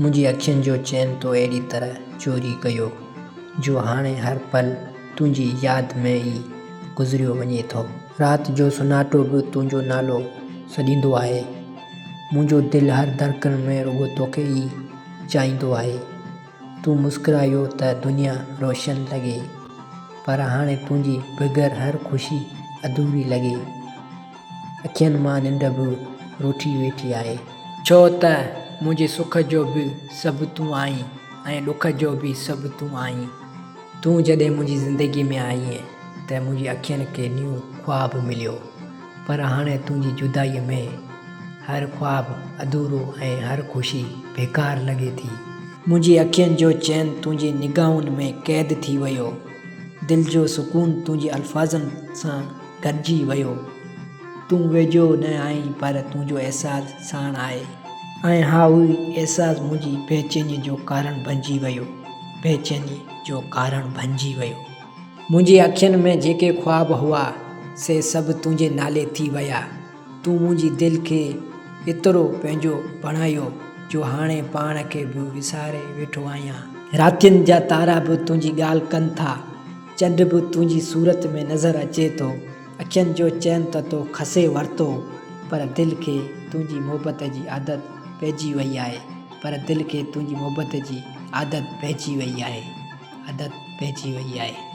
मुंहिंजी अखियुनि जो चैन तो अहिड़ी तरह चोरी कयो जो हाणे हर पल तुंहिंजी यादि में ई गुज़रियो वञे थो। राति जो सुनाटो बि तुंहिंजो नालो सॾींदो आहे। मुंहिंजो दिलि हर धड़कन में रुॻो तोखे ई चाहींदो आहे। तूं मुस्कुरायो त दुनिया रोशन लॻे, पर हाणे तुंहिंजी बग़ैर हर ख़ुशी अधूरी लॻे। अखियुनि मां निंड बि रूठी वेठी आहे, छो त मुंहिंजे सुख जो बि सभु तूं आहीं ऐं ॾुख जो बि सभु तूं आहीं। तूं जॾहिं मुंहिंजी ज़िंदगी में आईं त मुंहिंजी अखियुनि खे न्यू ख़्वाबु मिलियो, पर हाणे तुंहिंजी जुदाईअ में हर ख़्वाबु अधूरो ऐं हर ख़ुशी बेकार लॻे थी। मुंहिंजी अखियुनि जो चैन तुंहिंजी निगाहुनि में क़ैद थी वियो, दिलि जो सुकून तुंहिंजे अल्फाज़नि सां गॾिजी वियो। तूं वेझो न आहीं पर तुंहिंजो अहसासु साण आहे, ऐं हा उहो अहसासु मुंहिंजी बेचैनी जो कारण बणिजी वियो, बेचैनी जो कारण बणिजी वियो। मुंहिंजी अखियुनि में जेके ख़्वाब हुआ से सभु तुंहिंजे नाले थी विया। तूं मुंहिंजी दिलि खे एतिरो पंहिंजो बणायो जो हाणे पाण खे बि विसारे वेठो आहियां। रातियुनि जा तारा बि तुंहिंजी ॻाल्हि कनि था, चंड बि तुंहिंजी सूरत में नज़र अचे थो। अखियुनि जो चैन त तो खसे वरितो, पर दिलि खे तुंहिंजी मोहबत जी आदत पइजी वई आहे, पर दिलि खे तुंहिंजी मोहबत जी आदत पइजी वई आहे, आदत पइजी वई आहे।